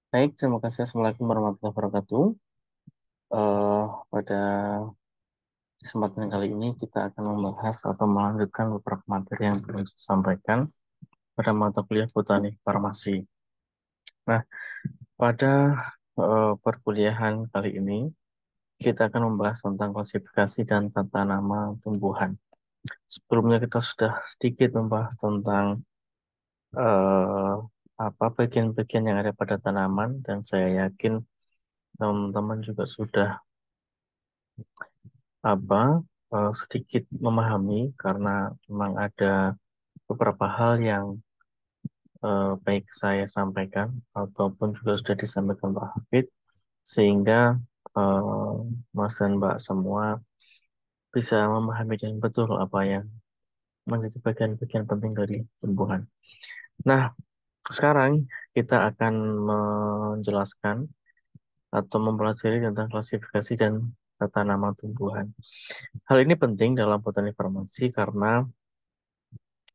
Baik, terima kasih. Assalamualaikum warahmatullahi wabarakatuh. Pada kesempatan kali ini kita akan membahas atau melanjutkan beberapa materi yang belum saya sampaikan pada mata kuliah Botani Farmasi. Nah, pada perkuliahan kali ini kita akan membahas tentang klasifikasi dan tata nama tumbuhan. Sebelumnya kita sudah sedikit membahas tentang eh, apa bagian-bagian yang ada pada tanaman dan saya yakin teman-teman juga sudah apa sedikit memahami karena memang ada beberapa hal yang baik saya sampaikan ataupun juga sudah disampaikan Pak Hafid sehingga eh, Mas dan Mbak semua bisa memahami dengan betul apa yang menjadi bagian-bagian penting dari tumbuhan. Nah, sekarang kita akan menjelaskan atau mempelajari tentang klasifikasi dan tata nama tumbuhan. Hal ini penting dalam botani farmasi karena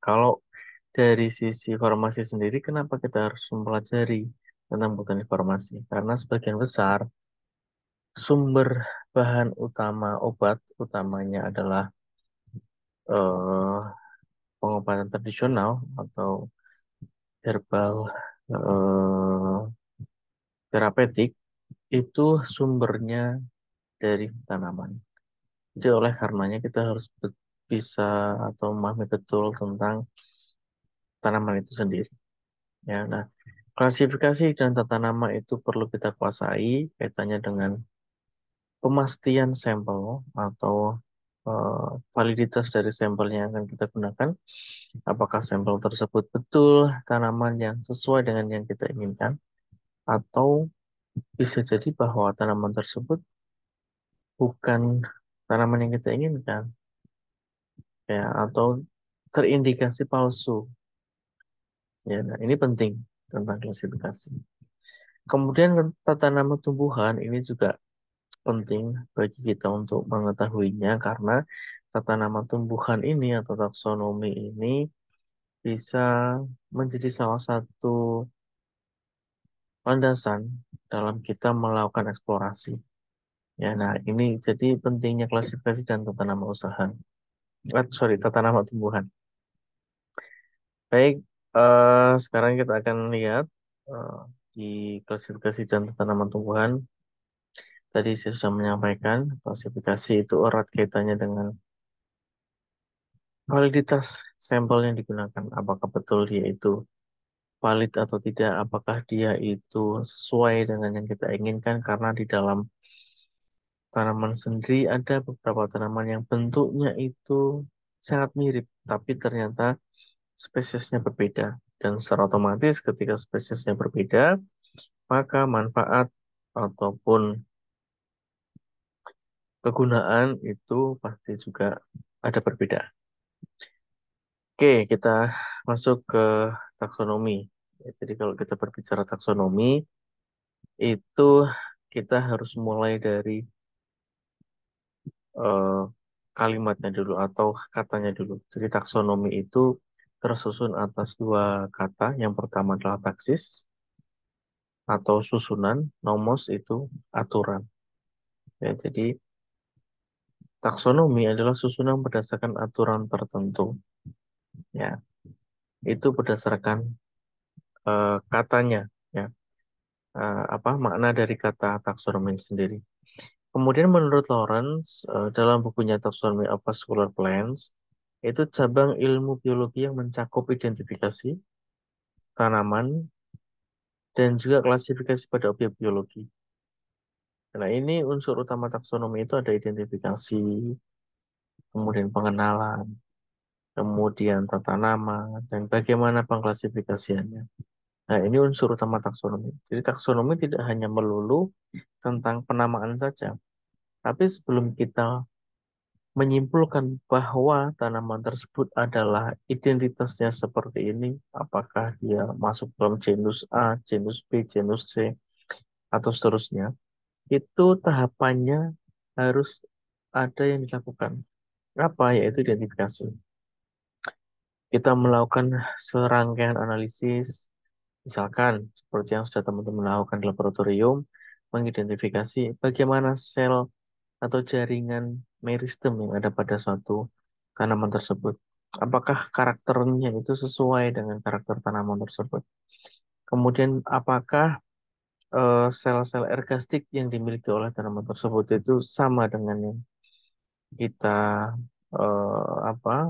kalau dari sisi farmasi sendiri, kenapa kita harus mempelajari tentang botani farmasi? Karena sebagian besar sumber bahan utama obat utamanya adalah eh, pengobatan tradisional atau herbal terapeutik itu sumbernya dari tanaman. Jadi oleh karenanya kita harus bisa atau memahami betul tentang tanaman itu sendiri. Ya, nah, klasifikasi dan tata nama itu perlu kita kuasai kaitannya dengan pemastian sampel atau validitas dari sampel yang akan kita gunakan. Apakah sampel tersebut betul tanaman yang sesuai dengan yang kita inginkan, atau bisa jadi bahwa tanaman tersebut bukan tanaman yang kita inginkan, ya, atau terindikasi palsu. Ya, nah, ini penting tentang klasifikasi. Kemudian tata nama tumbuhan ini juga penting bagi kita untuk mengetahuinya karena tata nama tumbuhan ini atau taksonomi ini bisa menjadi salah satu landasan dalam kita melakukan eksplorasi. Ya, nah ini jadi pentingnya klasifikasi dan tata nama usaha. Tata nama tumbuhan. Baik, sekarang kita akan lihat eh, di klasifikasi dan tata nama tumbuhan. Tadi saya sudah menyampaikan klasifikasi itu erat kaitannya dengan validitas sampel yang digunakan, apakah betul dia itu valid atau tidak, apakah dia itu sesuai dengan yang kita inginkan, karena di dalam tanaman sendiri ada beberapa tanaman yang bentuknya itu sangat mirip, tapi ternyata spesiesnya berbeda. Dan secara otomatis ketika spesiesnya berbeda, maka manfaat ataupun kegunaan itu pasti juga ada perbedaan. Oke, kita masuk ke taksonomi. Ya, jadi kalau kita berbicara taksonomi, itu kita harus mulai dari eh, kalimatnya dulu atau katanya dulu. Jadi taksonomi itu tersusun atas dua kata. Yang pertama adalah taksis atau susunan, nomos itu aturan. Ya, jadi taksonomi adalah susunan berdasarkan aturan tertentu. Ya, itu berdasarkan katanya. Ya, apa makna dari kata taksonomi sendiri. Kemudian menurut Lawrence, dalam bukunya Taxonomy of Vascular Plants, itu cabang ilmu biologi yang mencakup identifikasi tanaman dan juga klasifikasi pada objek biologi. Nah, ini unsur utama taksonomi itu ada identifikasi, kemudian pengenalan, kemudian tata nama, dan bagaimana pengklasifikasiannya. Nah, ini unsur utama taksonomi. Jadi taksonomi tidak hanya melulu tentang penamaan saja, tapi sebelum kita menyimpulkan bahwa tanaman tersebut adalah identitasnya seperti ini, apakah dia masuk dalam genus A, genus B, genus C, atau seterusnya, itu tahapannya harus ada yang dilakukan. Apa? Yaitu identifikasi. Kita melakukan serangkaian analisis, Misalkan, seperti yang sudah teman-teman lakukan di laboratorium, mengidentifikasi bagaimana sel atau jaringan meristem yang ada pada suatu tanaman tersebut. Apakah karakternya itu sesuai dengan karakter tanaman tersebut? Kemudian, apakah sel-sel ergastik yang dimiliki oleh tanaman tersebut itu sama dengan yang kita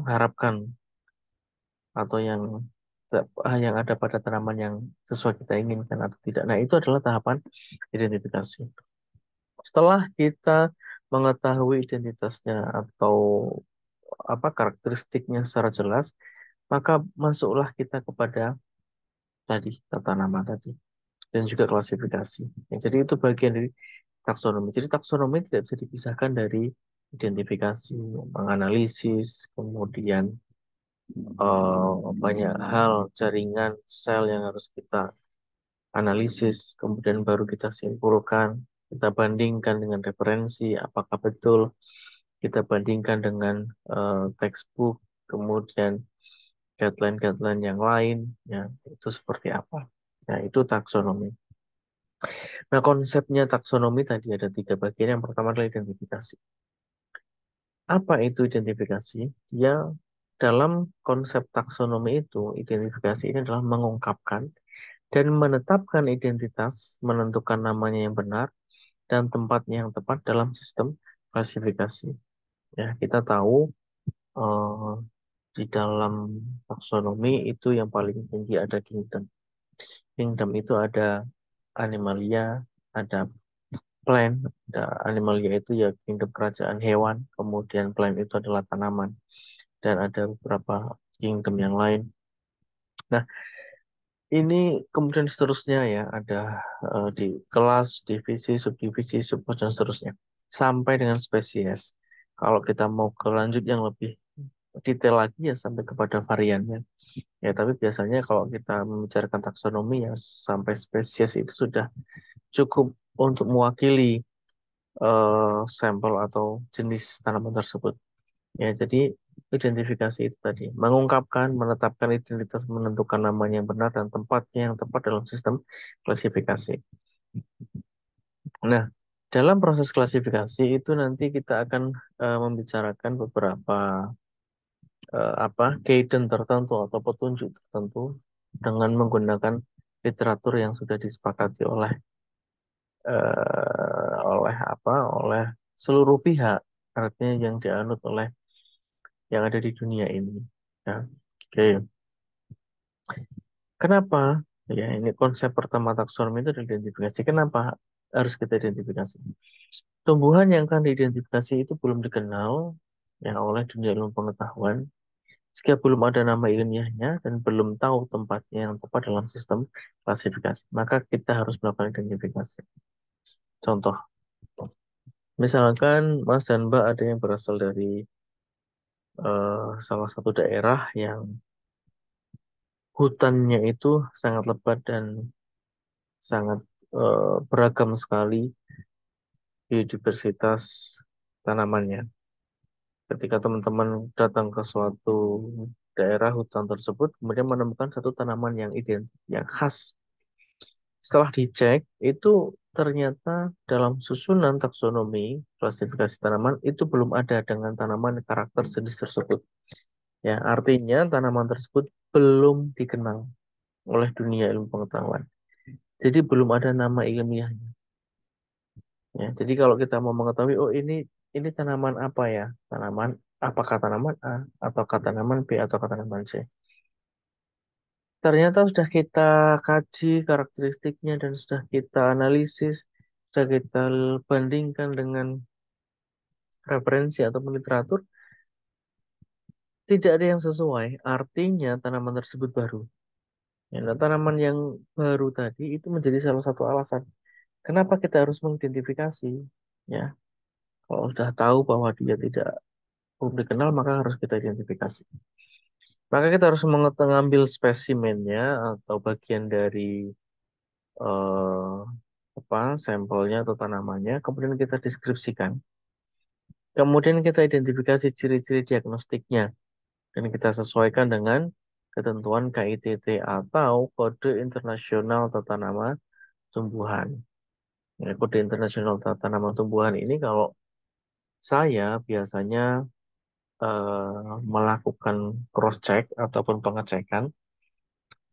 harapkan atau yang ada pada tanaman yang sesuai kita inginkan atau tidak. Nah, itu adalah tahapan identifikasi. Setelah kita mengetahui identitasnya atau karakteristiknya secara jelas, maka masuklah kita kepada tadi tata nama tadi dan juga klasifikasi. Ya, jadi itu bagian dari taksonomi. Jadi taksonomi tidak bisa dipisahkan dari identifikasi, menganalisis, kemudian banyak hal jaringan sel yang harus kita analisis, kemudian baru kita simpulkan, kita bandingkan dengan referensi, apakah betul, kita bandingkan dengan textbook, kemudian guideline-guideline yang lain, ya itu seperti apa. Nah, itu taksonomi. Nah, konsepnya taksonomi tadi ada tiga bagian. Yang pertama adalah identifikasi. Apa itu identifikasi? Ya, dalam konsep taksonomi itu, identifikasi ini adalah mengungkapkan dan menetapkan identitas, menentukan namanya yang benar, dan tempatnya yang tepat dalam sistem klasifikasi. Ya, kita tahu eh, di dalam taksonomi itu yang paling tinggi ada kingdom. Kingdom itu ada animalia, ada plant. Ada animalia itu ya kingdom kerajaan hewan, kemudian plant itu adalah tanaman, dan ada beberapa kingdom yang lain. Nah, ini kemudian seterusnya ya, ada di kelas, divisi, subdivisi, subkelas, dan seterusnya. Sampai dengan spesies. Kalau kita mau ke lanjut yang lebih detail lagi ya sampai kepada variannya. Ya, tapi biasanya kalau kita membicarakan taksonomi ya sampai spesies itu sudah cukup untuk mewakili sampel atau jenis tanaman tersebut. Ya, jadi identifikasi itu tadi, mengungkapkan, menetapkan identitas, menentukan namanya yang benar dan tempatnya yang tepat dalam sistem klasifikasi. Nah, dalam proses klasifikasi itu nanti kita akan membicarakan beberapa guidance tertentu atau petunjuk tertentu dengan menggunakan literatur yang sudah disepakati oleh seluruh pihak, artinya yang dianut oleh yang ada di dunia ini. Ya, oke. Kenapa? Ya, ini konsep pertama taksonomi itu adalah identifikasi. Kenapa harus kita identifikasi? Tumbuhan yang akan diidentifikasi itu belum dikenal ya oleh dunia ilmu pengetahuan, jika belum ada nama ilmiahnya dan belum tahu tempatnya yang tepat dalam sistem klasifikasi, maka kita harus melakukan identifikasi. Contoh, misalkan Mas dan Mbak ada yang berasal dari salah satu daerah yang hutannya itu sangat lebat dan sangat beragam sekali biodiversitas tanamannya. Ketika teman-teman datang ke suatu daerah hutan tersebut, kemudian menemukan satu tanaman yang identik, yang khas. Setelah dicek, itu ternyata dalam susunan taksonomi klasifikasi tanaman itu belum ada dengan tanaman karakter jenis tersebut. Ya, artinya tanaman tersebut belum dikenal oleh dunia ilmu pengetahuan. Jadi belum ada nama ilmiahnya. Ya, jadi kalau kita mau mengetahui, oh ini tanaman apa ya? Tanaman apakah tanaman A atau tanaman B atau tanaman C? Ternyata sudah kita kaji karakteristiknya dan sudah kita analisis, sudah kita bandingkan dengan referensi atau literatur, tidak ada yang sesuai. Artinya tanaman tersebut baru. Ya, nah, tanaman yang baru tadi itu menjadi salah satu alasan kenapa kita harus mengidentifikasi. Ya, kalau sudah tahu bahwa dia tidak belum dikenal, maka harus kita identifikasi. Maka kita harus mengambil spesimennya atau bagian dari eh, sampelnya atau tanamannya, kemudian kita deskripsikan. Kemudian kita identifikasi ciri-ciri diagnostiknya dan kita sesuaikan dengan ketentuan KITT atau Kode Internasional Tata Nama Tumbuhan. Ya, Kode Internasional Tata Nama Tumbuhan ini kalau saya biasanya melakukan cross check ataupun pengecekan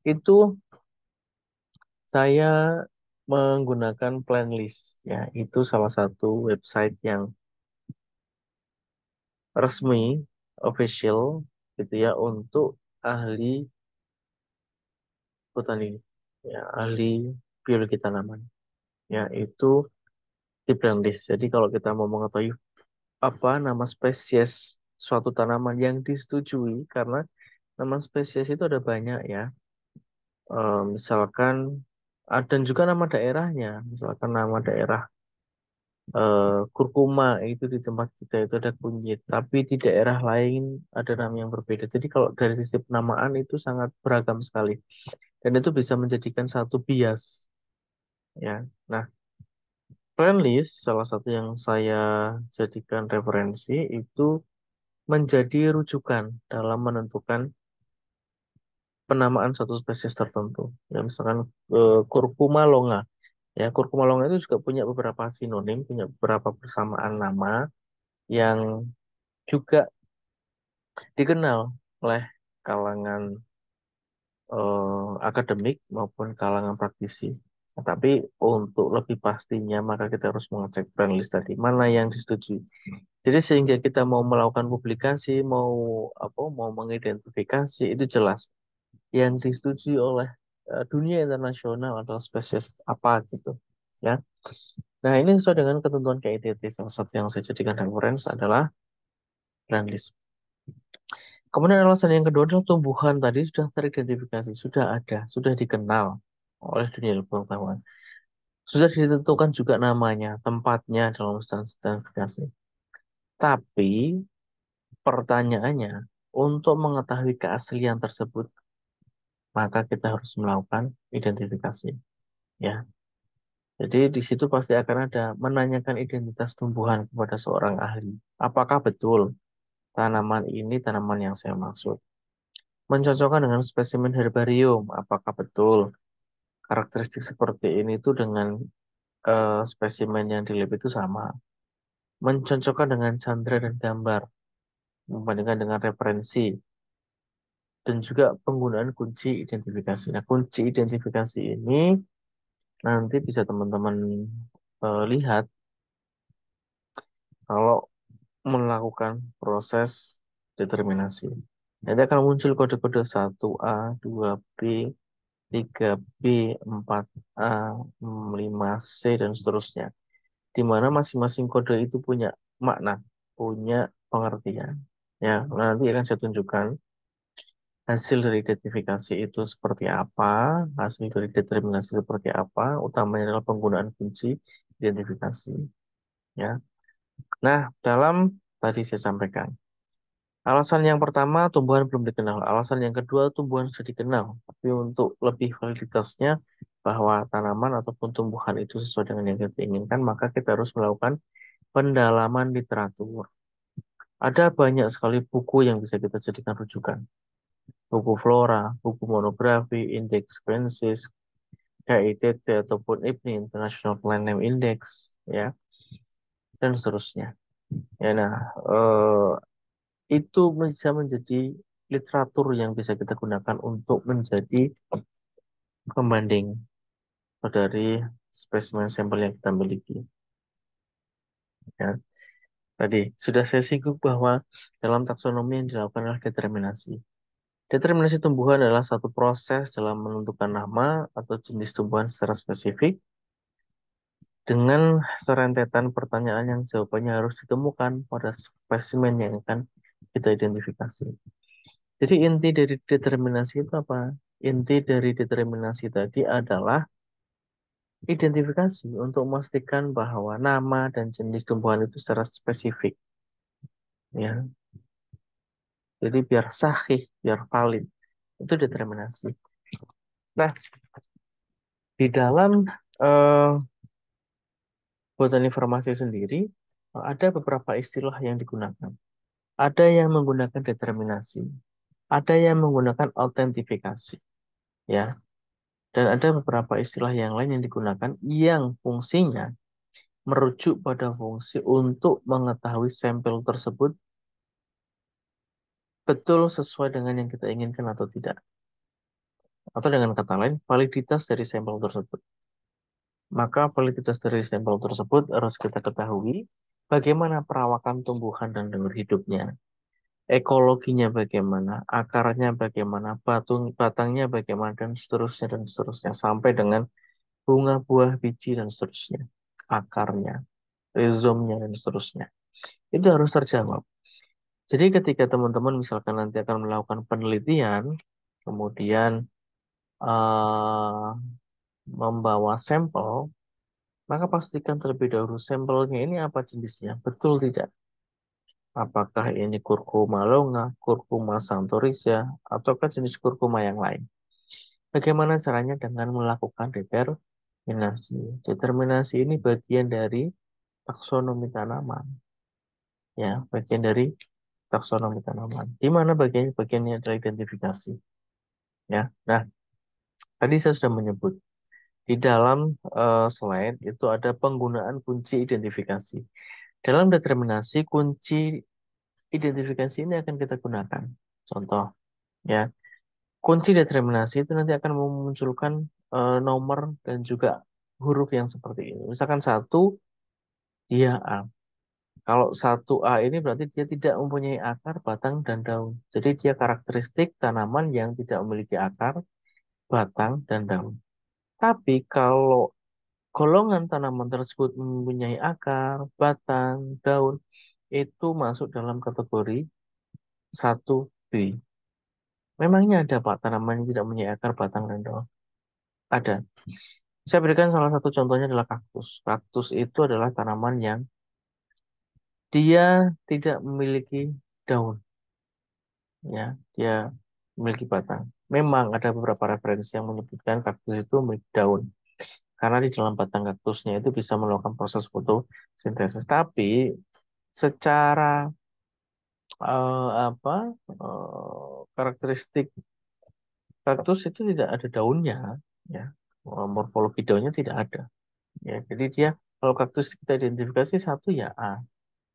itu saya menggunakan Planlist ya itu salah satu website yang resmi official gitu ya untuk ahli botani ya ahli biologi tanaman ya itu di Planlist. Jadi kalau kita mau mengetahui apa nama spesies suatu tanaman yang disetujui karena nama spesies itu ada banyak ya. Misalkan dan juga nama daerahnya, misalkan nama daerah kurkuma itu di tempat kita itu ada kunyit, tapi di daerah lain ada nama yang berbeda. Jadi kalau dari sisi penamaan itu sangat beragam sekali, dan itu bisa menjadikan satu bias, ya. Nah, Friendlist salah satu yang saya jadikan referensi itu menjadi rujukan dalam menentukan penamaan suatu spesies tertentu. Ya, misalkan kurkuma longa. Ya, kurkuma longa itu juga punya beberapa sinonim, punya beberapa persamaan nama yang juga dikenal oleh kalangan akademik maupun kalangan praktisi. Nah, tapi untuk lebih pastinya maka kita harus mengecek brand list tadi mana yang disetujui. Jadi sehingga kita mau melakukan publikasi, mau mengidentifikasi itu jelas yang disetujui oleh dunia internasional adalah spesies apa gitu. Ya. Nah, ini sesuai dengan ketentuan KITT. Salah satu yang saya jadikan reference adalah brand list. Kemudian alasan yang kedua adalah tumbuhan tadi sudah teridentifikasi, sudah ada, sudah dikenal oleh dunia ilmu pengetahuan. Sudah ditentukan juga namanya, tempatnya dalam standarisasi. Tapi pertanyaannya, untuk mengetahui keaslian tersebut, maka kita harus melakukan identifikasi. Ya, jadi di situ pasti akan ada menanyakan identitas tumbuhan kepada seorang ahli. Apakah betul tanaman ini tanaman yang saya maksud? Mencocokkan dengan spesimen herbarium, apakah betul karakteristik seperti ini itu dengan spesimen yang di lab itu sama? Mencocokkan dengan candra dan gambar, membandingkan dengan referensi, dan juga penggunaan kunci identifikasi. Nah, kunci identifikasi ini nanti bisa teman-teman lihat kalau melakukan proses determinasi. Nanti akan muncul kode-kode 1A, 2B, 3B, 4A, 5C, dan seterusnya. Di mana masing-masing kode itu punya makna, punya pengertian. Ya, nanti akan saya tunjukkan hasil dari identifikasi itu seperti apa, hasil dari determinasi seperti apa, utamanya adalah penggunaan kunci identifikasi. Ya, nah dalam tadi saya sampaikan, alasan yang pertama tumbuhan belum dikenal, alasan yang kedua tumbuhan sudah dikenal, tapi untuk lebih validitasnya bahwa tanaman ataupun tumbuhan itu sesuai dengan yang kita inginkan, maka kita harus melakukan pendalaman literatur. Ada banyak sekali buku yang bisa kita jadikan rujukan. Buku flora, buku monografi, indeks species, KITT ataupun IPNI, International Plant Name Index, ya, dan seterusnya. Ya, nah, itu bisa menjadi literatur yang bisa kita gunakan untuk menjadi pembanding dari spesimen sampel yang kita miliki. Ya, tadi sudah saya singgung bahwa dalam taksonomi yang dilakukan adalah determinasi. Determinasi tumbuhan adalah satu proses dalam menentukan nama atau jenis tumbuhan secara spesifik dengan serentetan pertanyaan yang jawabannya harus ditemukan pada spesimen yang akan kita identifikasi. Jadi inti dari determinasi itu apa? Inti dari determinasi tadi adalah identifikasi untuk memastikan bahwa nama dan jenis tumbuhan itu secara spesifik, ya. Jadi biar sahih, biar valid, itu determinasi. Nah, di dalam eh, botani farmasi sendiri ada beberapa istilah yang digunakan. Ada yang menggunakan determinasi, Ada yang menggunakan autentifikasi, ya. Dan ada beberapa istilah yang lain yang digunakan yang fungsinya merujuk pada fungsi untuk mengetahui sampel tersebut betul sesuai dengan yang kita inginkan atau tidak. Atau dengan kata lain, validitas dari sampel tersebut. Maka validitas dari sampel tersebut harus kita ketahui bagaimana perawakan tumbuhan dan dengur hidupnya, ekologinya bagaimana, akarnya bagaimana, batangnya bagaimana, dan seterusnya, sampai dengan bunga, buah, biji, dan seterusnya, akarnya, rizomnya, dan seterusnya. Itu harus terjawab. Jadi ketika teman-teman misalkan nanti akan melakukan penelitian, kemudian eh, membawa sampel, maka pastikan terlebih dahulu sampelnya ini apa jenisnya, betul tidak? Apakah ini kurkuma longa, kurkuma santorisia, ataukah jenis kurkuma yang lain? Bagaimana caranya dengan melakukan determinasi? Determinasi ini bagian dari taksonomi tanaman, ya, bagian dari taksonomi tanaman. Di mana bagiannya adalah identifikasi, ya. Nah, tadi saya sudah menyebut di dalam slide itu ada penggunaan kunci identifikasi. Dalam determinasi, kunci identifikasi ini akan kita gunakan. Contoh, ya, kunci determinasi itu nanti akan memunculkan nomor dan juga huruf yang seperti ini. Misalkan satu, dia A. Kalau satu A ini berarti dia tidak mempunyai akar, batang, dan daun. Jadi dia karakteristik tanaman yang tidak memiliki akar, batang, dan daun. Tapi kalau golongan tanaman tersebut mempunyai akar, batang, daun, itu masuk dalam kategori satu b. Memangnya ada Pak tanaman yang tidak mempunyai akar, batang, dan daun? Ada. Saya berikan salah satu contohnya adalah kaktus. Kaktus itu adalah tanaman yang dia tidak memiliki daun, ya. Dia memiliki batang. Memang ada beberapa referensi yang menyebutkan kaktus itu memiliki daun. Karena di dalam batang kaktusnya itu bisa melakukan proses fotosintesis. Tapi secara apa karakteristik kaktus itu tidak ada daunnya, ya. Morfologi daunnya tidak ada, ya. Jadi dia kalau kaktus kita identifikasi satu ya A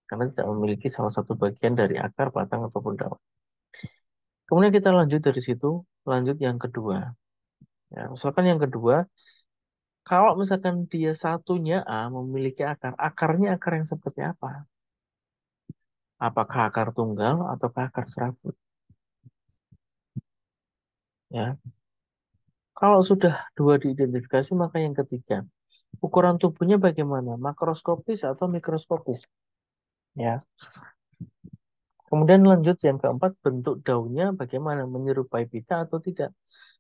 karena tidak memiliki salah satu bagian dari akar, batang ataupun daun. Kemudian kita lanjut dari situ, lanjut yang kedua. Ya, misalkan yang kedua, kalau misalkan dia satunya A memiliki akar, akarnya akar yang seperti apa? Apakah akar tunggal ataukah akar serabut? Ya, kalau sudah dua diidentifikasi, maka yang ketiga, ukuran tubuhnya bagaimana? Makroskopis atau mikroskopis? Ya. Kemudian lanjut yang keempat, bentuk daunnya bagaimana? Menyerupai pita atau tidak?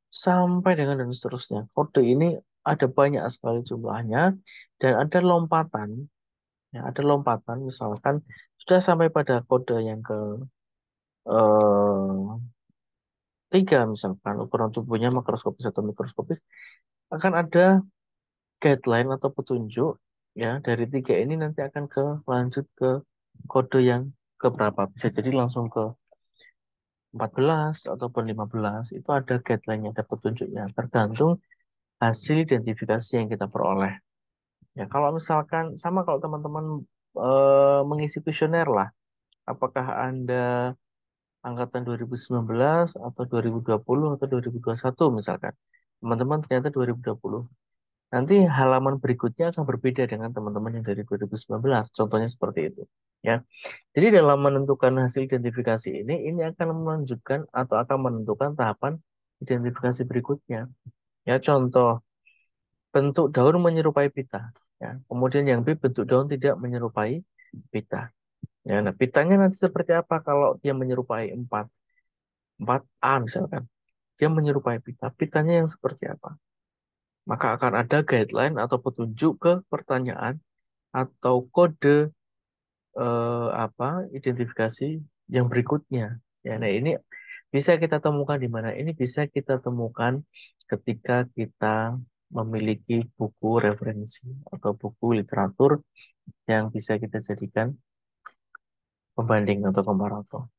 Sampai dengan dan seterusnya. Kode ini ada banyak sekali jumlahnya dan ada lompatan. Ya, ada lompatan. Misalkan sudah sampai pada kode yang ke eh, tiga, misalkan ukuran tubuhnya makroskopis atau mikroskopis, akan ada guideline atau petunjuk, ya, dari tiga ini nanti akan ke lanjut ke kode yang keberapa, bisa jadi langsung ke 14 ataupun 15. Itu ada guideline-nya, ada petunjuknya tergantung hasil identifikasi yang kita peroleh, ya. Kalau misalkan sama, kalau teman-teman mengisi kuesioner lah, apakah Anda angkatan 2019 atau 2020 atau 2021 misalkan, teman-teman ternyata 2020. Nanti halaman berikutnya akan berbeda dengan teman-teman yang dari 2019. Contohnya seperti itu, ya. Jadi dalam menentukan hasil identifikasi ini akan menunjukkan atau akan menentukan tahapan identifikasi berikutnya. Ya, contoh bentuk daun menyerupai pita. Ya, kemudian yang B, bentuk daun tidak menyerupai pita. Ya, nah pitanya nanti seperti apa kalau dia menyerupai 4A misalkan. Dia menyerupai pita. Pitanya yang seperti apa? Maka akan ada guideline atau petunjuk ke pertanyaan atau kode apa identifikasi yang berikutnya. Ya, nah ini bisa kita temukan di mana? Ini bisa kita temukan ketika kita memiliki buku referensi atau buku literatur yang bisa kita jadikan pembanding atau komparator.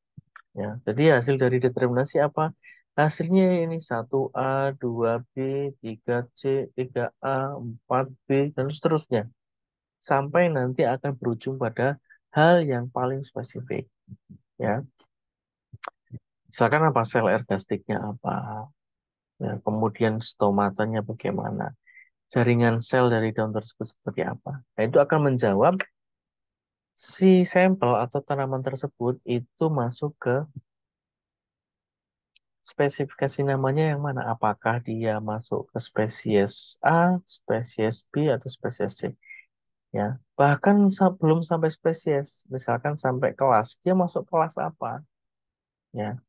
Ya, jadi hasil dari determinasi apa? Hasilnya ini satu a 2b 3c 3a 4b dan seterusnya. Sampai nanti akan berujung pada hal yang paling spesifik. Ya, misalkan apa sel ergastiknya apa, ya, kemudian stomatanya bagaimana, jaringan sel dari daun tersebut seperti apa. Nah, itu akan menjawab si sampel atau tanaman tersebut itu masuk ke spesifikasi namanya yang mana? Apakah dia masuk ke spesies A, spesies B, atau spesies C? Ya, bahkan belum sampai spesies, misalkan sampai kelas, dia masuk kelas apa? Ya,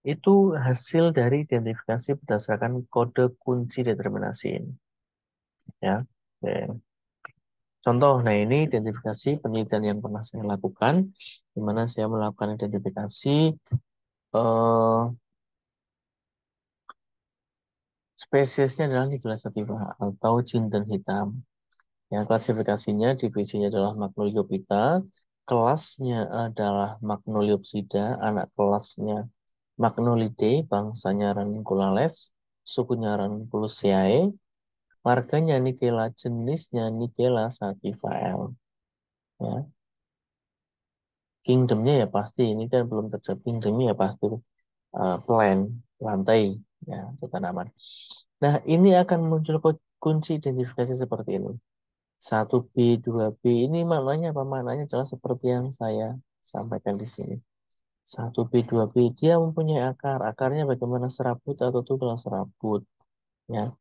itu hasil dari identifikasi berdasarkan kode kunci determinasi ini. Ya, oke. Contoh, nah ini identifikasi penelitian yang pernah saya lakukan, di mana saya melakukan identifikasi eh, spesiesnya adalah Nigella sativa atau jinten hitam. Yang klasifikasinya, divisinya adalah Magnoliophyta, kelasnya adalah Magnoliopsida, anak kelasnya Magnolidae, bangsanya Ranunculales, sukunya Ranunculaceae, marganya Nigella, jenisnya Nigella sativa L. Ya. Kingdomnya ya pasti, ini kan belum terjadi kingdomnya ya pasti plant, lantai, ya, itu tanaman. Nah, ini akan muncul kunci identifikasi seperti ini. Satu b 2b ini maknanya apa? Maknanya adalah seperti yang saya sampaikan di sini. Satu b 2b dia mempunyai akar. Akarnya bagaimana serabut atau tulang serabut. Ya.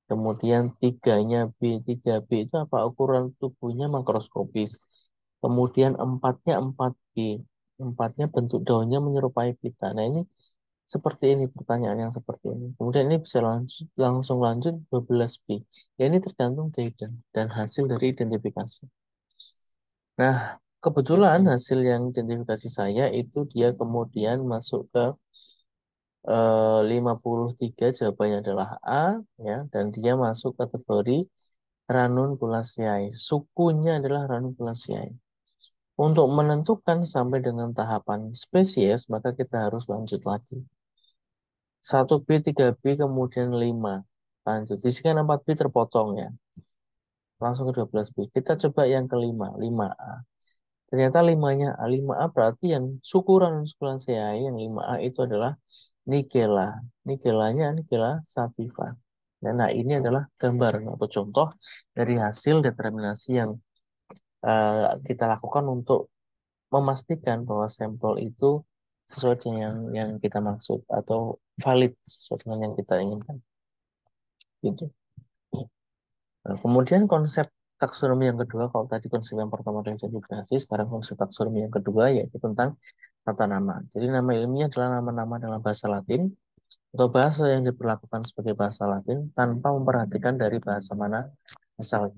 Kemudian tiganya B, 3B itu apa? Ukuran tubuhnya makroskopis. Kemudian empatnya 4B. Empatnya bentuk daunnya menyerupai pita. Nah ini seperti ini pertanyaan yang seperti ini. Kemudian ini bisa langsung lanjut 12B. Ya ini tergantung dari dan hasil dari identifikasi. Nah, kebetulan hasil yang identifikasi saya itu dia kemudian masuk ke 53, jawabannya adalah A, ya, dan dia masuk kategori Ranunculaceae. Sukunya adalah Ranunculaceae. Untuk menentukan sampai dengan tahapan spesies, maka kita harus lanjut lagi. Satu b 3b kemudian 5. Lanjut. Di sini kan 4b terpotong ya. Langsung ke 12b. Kita coba yang kelima, 5A. Ternyata limanya A. 5A berarti yang suku Ranunculaceae, yang 5A itu adalah Nigella. Nigellanya Nigella sativa. Nah, ini adalah gambaran atau contoh dari hasil determinasi yang kita lakukan untuk memastikan bahwa sampel itu sesuai dengan yang kita maksud atau valid sesuai dengan yang kita inginkan. Gitu. Nah, kemudian konsep taksonomi yang kedua, kalau tadi konsep yang pertama adalah identifikasi, sekarang konsep taksonomi yang kedua yaitu tentang tata nama. Jadi nama ilmiah adalah nama-nama dalam bahasa Latin atau bahasa yang diperlakukan sebagai bahasa Latin tanpa memperhatikan dari bahasa mana asalnya.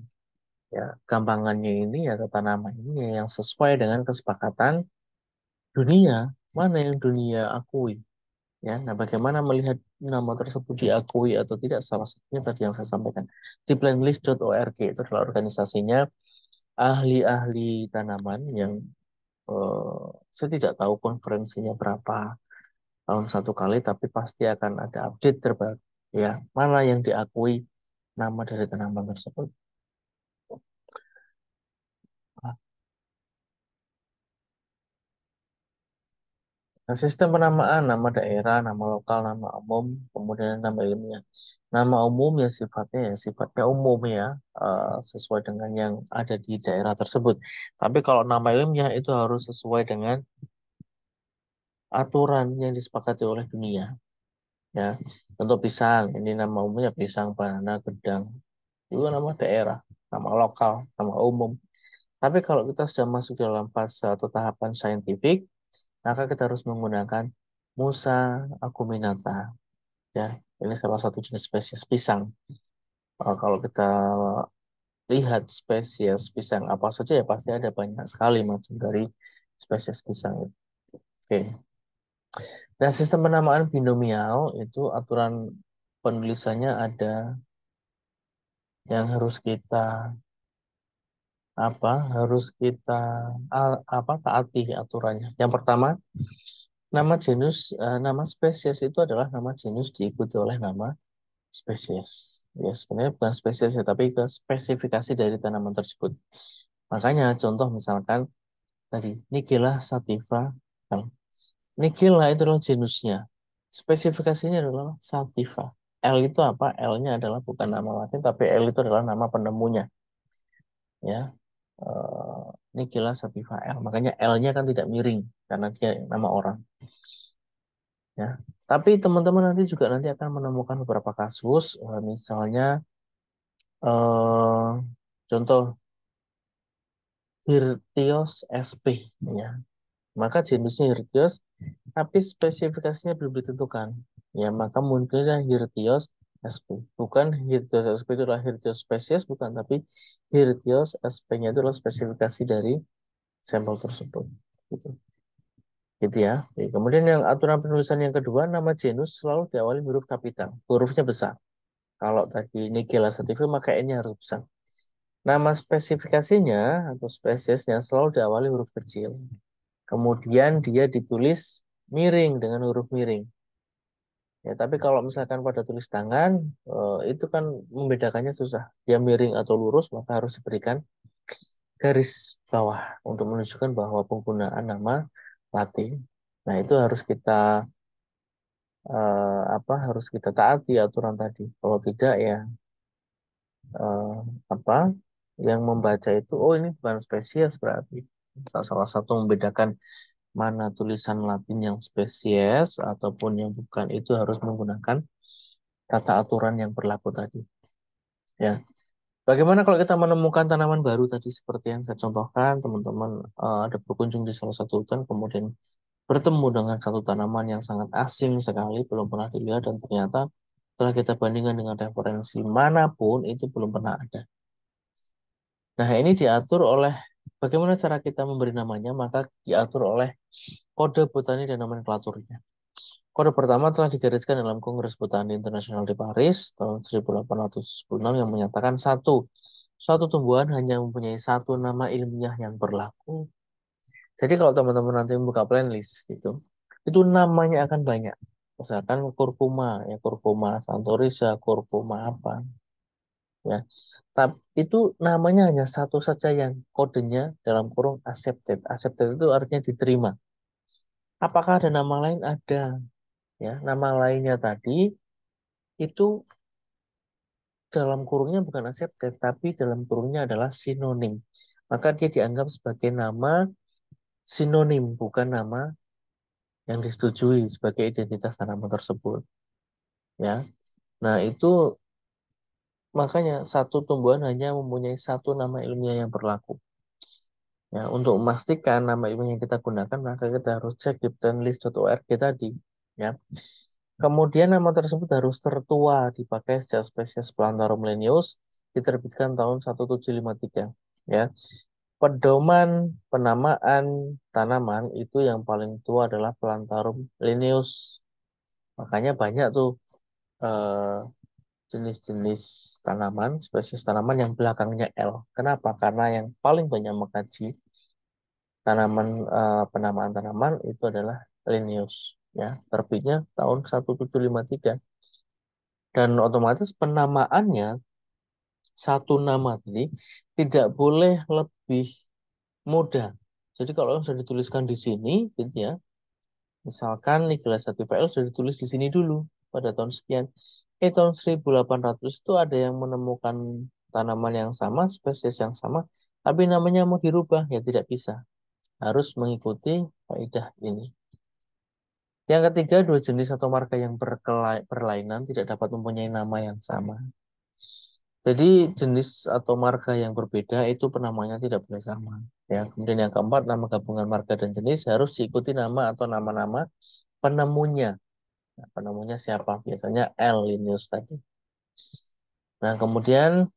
Ya, gampangannya ini ya tata nama ini yang sesuai dengan kesepakatan dunia, mana yang dunia akui. Ya, nah bagaimana melihat nama tersebut diakui atau tidak? Salah satunya tadi yang saya sampaikan di plantlist.org itu adalah organisasinya ahli-ahli tanaman yang saya tidak tahu konferensinya berapa tahun satu kali, tapi pasti akan ada update terbaru. Ya, mana yang diakui nama dari tanaman tersebut. Nah, sistem penamaan nama daerah, nama lokal, nama umum, kemudian nama ilmiah. Nama umum ya sifatnya umum ya, sesuai dengan yang ada di daerah tersebut. Tapi kalau nama ilmiah itu harus sesuai dengan aturan yang disepakati oleh dunia. Ya, untuk pisang, ini nama umumnya pisang, banana, gedang. Itu nama daerah, nama lokal, nama umum. Tapi kalau kita sudah masuk dalam fase atau tahapan saintifik, maka kita harus menggunakan Musa acuminata. Ya, ini salah satu jenis spesies pisang. Kalau kita lihat spesies pisang apa saja ya pasti ada banyak sekali macam dari spesies pisang itu. Oke. Nah, sistem penamaan binomial itu aturan penulisannya ada yang harus kita harus kita taati aturannya. Yang pertama, nama spesies itu adalah nama genus diikuti oleh nama spesies. Ya, sebenarnya bukan spesies ya, tapi ke spesifikasi dari tanaman tersebut. Makanya contoh misalkan tadi Nigella sativa. Kan? Nigella itu adalah genusnya. Spesifikasinya adalah sativa. L itu apa? L-nya adalah bukan nama Latin, tapi L itu adalah nama penemunya. Ya, Nigella sativa L. Makanya L-nya kan tidak miring karena dia nama orang. Ya, tapi teman-teman nanti akan menemukan beberapa kasus, misalnya contoh Hirtios sp, ya. Maka jenisnya Hirtios, tapi spesifikasinya belum ditentukan. Ya, maka munculnya Hirtios sp. Bukan Hirtios sp itu adalah Hirtios spesies, bukan, tapi Hirtios sp-nya itu adalah spesifikasi dari sampel tersebut. Gitu. Gitu ya. Oke, kemudian yang aturan penulisan yang kedua, nama genus selalu diawali huruf kapital, hurufnya besar. Kalau tadi Nigella sativa, maka N-nya harus besar. Nama spesifikasinya atau spesiesnya selalu diawali huruf kecil. Kemudian dia ditulis miring dengan huruf miring. Ya, tapi kalau misalkan pada tulis tangan, itu kan membedakannya susah. Dia miring atau lurus, maka harus diberikan garis bawah untuk menunjukkan bahwa penggunaan nama Latin. Nah, itu harus kita harus kita taati aturan tadi. Kalau tidak ya eh, apa yang membaca itu, oh ini bukan spesies berarti. Salah satu membedakan mana tulisan Latin yang spesies ataupun yang bukan itu harus menggunakan tata aturan yang berlaku tadi. Ya, bagaimana kalau kita menemukan tanaman baru tadi seperti yang saya contohkan, teman-teman ada berkunjung di salah satu hutan, kemudian bertemu dengan satu tanaman yang sangat asing sekali, belum pernah dilihat dan ternyata setelah kita bandingkan dengan referensi manapun itu belum pernah ada. Nah, ini diatur oleh bagaimana cara kita memberi namanya, maka diatur oleh kode botani dan nomenklaturnya. Kode pertama telah digariskan dalam Kongres Botani Internasional di Paris tahun 1876 yang menyatakan suatu tumbuhan hanya mempunyai satu nama ilmiah yang berlaku. Jadi kalau teman-teman nanti membuka playlist gitu, itu namanya akan banyak. Misalkan kurkuma, ya kurkuma santorisa, kurkuma apa, ya. Tapi itu namanya hanya satu saja yang kodenya dalam kurung accepted. Accepted itu artinya diterima. Apakah ada nama lain? Ada. Ya, nama lainnya tadi itu dalam kurungnya bukan accepted, tapi dalam kurungnya adalah sinonim. Maka dia dianggap sebagai nama sinonim, bukan nama yang disetujui sebagai identitas tanaman tersebut. Ya, nah itu makanya satu tumbuhan hanya mempunyai satu nama ilmiah yang berlaku. Ya, untuk memastikan nama ilmiah yang kita gunakan, maka kita harus cek di planlist.org tadi. Ya, kemudian nama tersebut harus tertua dipakai sejak spesies Plantarum lenius diterbitkan tahun 1753. Ya, pedoman penamaan tanaman itu yang paling tua adalah Plantarum lenius. Makanya banyak tuh eh, jenis-jenis tanaman, spesies tanaman yang belakangnya L. Kenapa? Karena yang paling banyak mengkaji tanaman penamaan tanaman itu adalah lenius. Ya, terbitnya tahun 1753 dan otomatis penamaannya satu nama tadi tidak boleh lebih mudah. Jadi kalau sudah dituliskan di sini, gitu ya, misalkan Nigella sativa sudah ditulis di sini dulu pada tahun sekian. Tahun 1800 itu ada yang menemukan tanaman yang sama, spesies yang sama, tapi namanya mau dirubah, ya tidak bisa. Harus mengikuti kaidah ini. Yang ketiga, dua jenis atau marga yang berlainan tidak dapat mempunyai nama yang sama. Jadi jenis atau marga yang berbeda itu penamanya tidak boleh sama. Ya, kemudian yang keempat, nama gabungan marga dan jenis harus diikuti nama atau nama-nama penemunya. Nah, penemunya siapa? Biasanya L. Linnaeus tadi. Nah, kemudian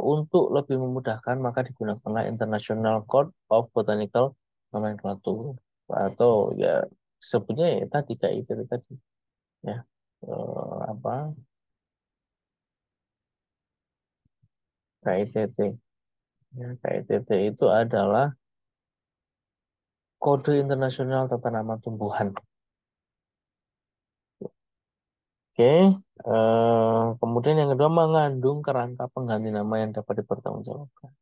untuk lebih memudahkan maka digunakanlah International Code of Botanical Nomenclature atau ya sebutnya ya tadi KIT tadi ya apa KITT. Ya, KITT itu adalah kode internasional tata nama tumbuhan. Oke, kemudian yang kedua mengandung kerangka pengganti nama yang dapat dipertanggungjawabkan.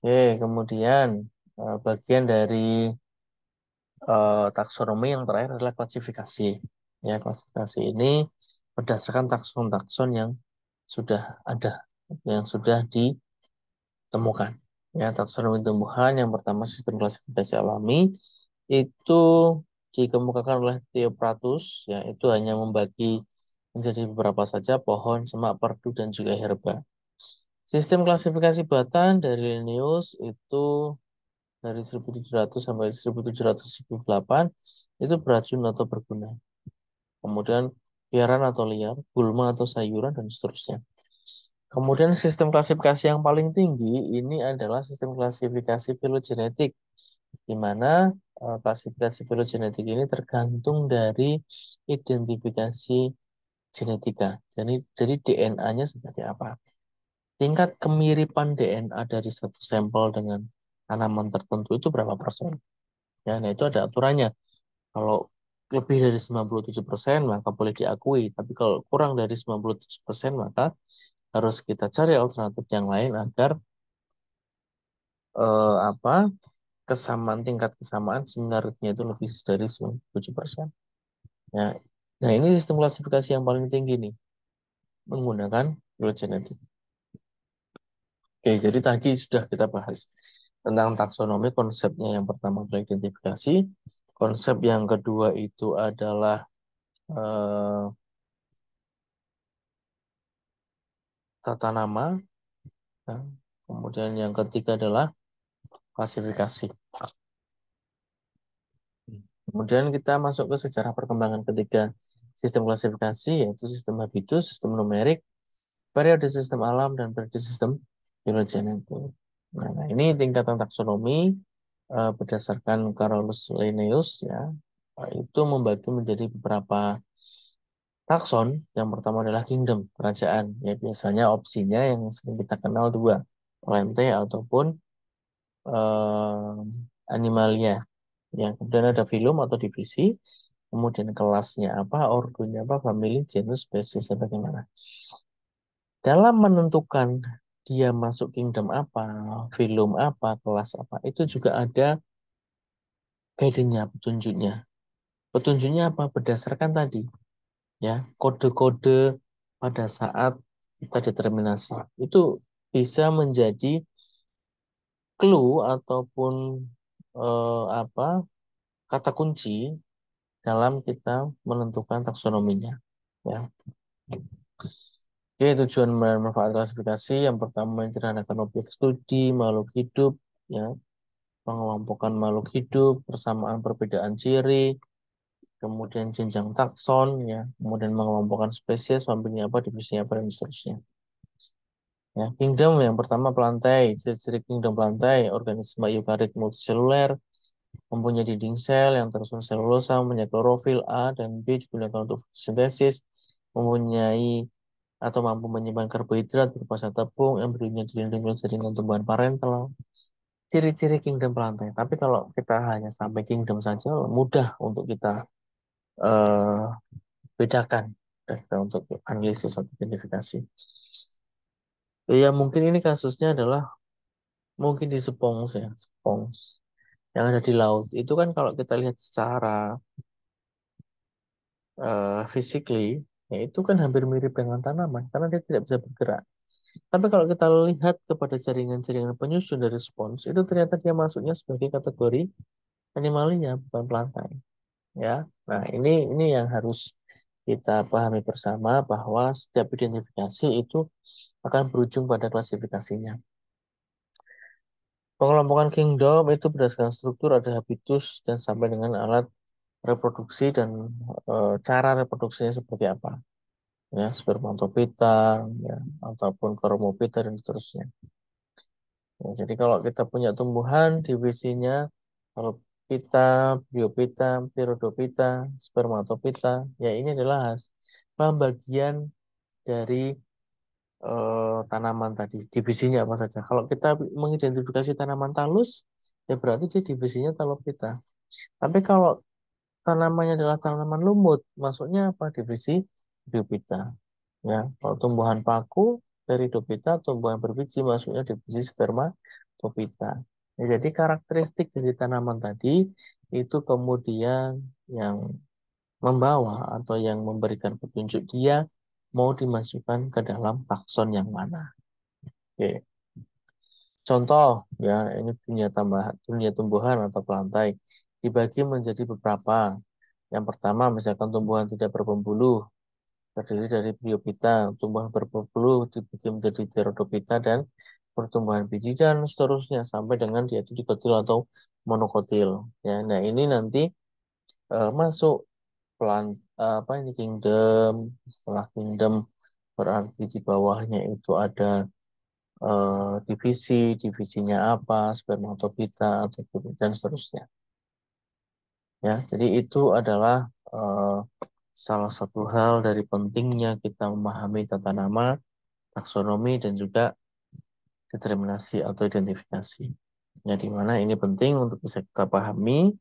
Oke, kemudian bagian dari taksonomi yang terakhir adalah klasifikasi. Ya, klasifikasi ini berdasarkan takson-takson yang sudah ada, yang sudah ditemukan. Ya, taksonomi tumbuhan yang pertama sistem klasifikasi alami itu dikemukakan oleh Theopratus, ya, itu hanya membagi menjadi beberapa saja pohon, semak, perdu, dan juga herba. Sistem klasifikasi batan dari Linnaeus itu dari 1700 sampai 1798 itu beracun atau berguna. Kemudian biaran atau liar, gulma atau sayuran, dan seterusnya. Kemudian sistem klasifikasi yang paling tinggi ini adalah sistem klasifikasi filogenetik, di mana klasifikasi filogenetik ini tergantung dari identifikasi genetika. Jadi DNA-nya seperti apa. Tingkat kemiripan DNA dari satu sampel dengan tanaman tertentu itu berapa persen? Ya, nah itu ada aturannya. Kalau lebih dari 97% maka boleh diakui. Tapi kalau kurang dari 97% maka harus kita cari alternatif yang lain agar apa kesamaan tingkat kesamaan sinerginya itu lebih dari 97%. Ya. Nah, ini sistem klasifikasi yang paling tinggi nih menggunakan filogenetik. Oke, jadi tadi sudah kita bahas tentang taksonomi, konsepnya yang pertama adalah identifikasi, konsep yang kedua itu adalah eh, tata nama, ya. Kemudian yang ketiga adalah klasifikasi. Kemudian kita masuk ke sejarah perkembangan ketiga sistem klasifikasi, yaitu sistem habitus, sistem numerik, periode sistem alam, dan periode sistem filogenetik. Nah, ini tingkatan taksonomi berdasarkan Carolus Linnaeus, ya, itu membagi menjadi beberapa takson. Yang pertama adalah kingdom, kerajaan. Ya, biasanya opsinya yang sering kita kenal dua, lente ataupun eh, animalia. Ya, kemudian ada filum atau divisi, kemudian kelasnya apa, ordonya apa, famili, genus, spesies, dan bagaimana. Dalam menentukan dia masuk kingdom apa, filum apa, kelas apa, itu juga ada guide-nya, petunjuknya. Petunjuknya apa? Berdasarkan tadi, ya, kode-kode pada saat kita determinasi. Itu bisa menjadi clue ataupun apa kata kunci dalam kita menentukan taksonominya. Ya. Oke, tujuan dan manfaat klasifikasi yang pertama menyederhanakan objek studi makhluk hidup, ya, pengelompokan makhluk hidup, persamaan perbedaan ciri, kemudian jenjang takson, ya, kemudian mengelompokkan spesies, familinya apa, divisinya apa, dan seterusnya. Ya, kingdom yang pertama pelantai, ciri-ciri kingdom pelantai, organisme eukaryot multiseluler, mempunyai dinding sel yang tersusun selulosa, mempunyai klorofil A dan B digunakan untuk sintesis, mempunyai atau mampu menyimpan karbohidrat berupa zat tepung, embrionya dilindungi oleh jaringan tumbuhan parental. Ciri-ciri kingdom pelantai. Tapi kalau kita hanya sampai kingdom saja, mudah untuk kita eh, bedakan dan untuk analisis atau identifikasi. Ya mungkin ini kasusnya adalah mungkin di Sepongs, ya, Sepongs yang ada di laut. Itu kan kalau kita lihat secara physically, ya itu kan hampir mirip dengan tanaman karena dia tidak bisa bergerak. Tapi kalau kita lihat kepada jaringan-jaringan penyusun dari spons, itu ternyata dia masuknya sebagai kategori animalia, bukan pelantai. Ya, nah ini yang harus kita pahami bersama bahwa setiap identifikasi itu akan berujung pada klasifikasinya. Pengelompokan kingdom itu berdasarkan struktur ada habitus dan sampai dengan alat reproduksi dan cara reproduksinya seperti apa. Ya, spermatopita, ya, ataupun kromopita dan seterusnya. Ya, jadi kalau kita punya tumbuhan divisinya kalau pita, biopita, pteridopita, spermatopita, ya ini adalah pembagian dari tanaman tadi, divisinya apa saja. Kalau kita mengidentifikasi tanaman talus, ya berarti dia divisinya talophyta. Tapi kalau tanamannya adalah tanaman lumut, masuknya apa? Divisi Diphyta. Ya, kalau tumbuhan paku dari Diphyta, tumbuhan berbiji masuknya divisi Spermatophyta. Ya, jadi karakteristik dari tanaman tadi itu kemudian yang membawa atau yang memberikan petunjuk dia mau dimasukkan ke dalam takson yang mana. Oke. Contoh ya, ini dunia tambahan, dunia tumbuhan atau pelantai dibagi menjadi beberapa. Yang pertama, misalkan tumbuhan tidak berbembuluh, terdiri dari Bryophyta, tumbuhan berbulu dibagi menjadi Pteridophyta dan pertumbuhan biji dan seterusnya sampai dengan dia itu dikotil atau monokotil. Ya, nah ini nanti masuk pelan apa ini kingdom, setelah kingdom berarti di bawahnya itu ada divisi, divisinya apa, spermatophyta atau dan seterusnya. Ya, jadi itu adalah eh, salah satu hal dari pentingnya kita memahami tata nama taksonomi dan juga determinasi atau identifikasi. Ya, di mana ini penting untuk bisa kita pahami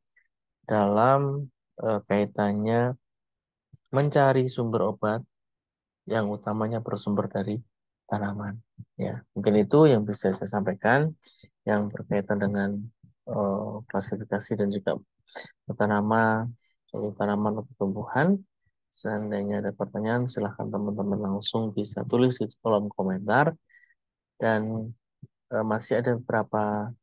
dalam kaitannya mencari sumber obat yang utamanya bersumber dari tanaman. Ya, mungkin itu yang bisa saya sampaikan yang berkaitan dengan klasifikasi dan juga tata nama suatu tanaman atau tumbuhan. Seandainya ada pertanyaan, silahkan teman-teman langsung bisa tulis di kolom komentar. Dan masih ada beberapa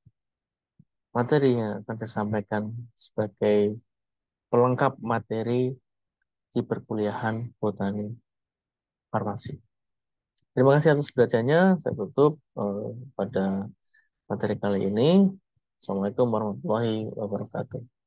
materi yang akan saya sampaikan sebagai pelengkap materi di perkuliahan botani farmasi. Terima kasih atas perhatiannya. Saya tutup pada materi kali ini. Assalamualaikum warahmatullahi wabarakatuh.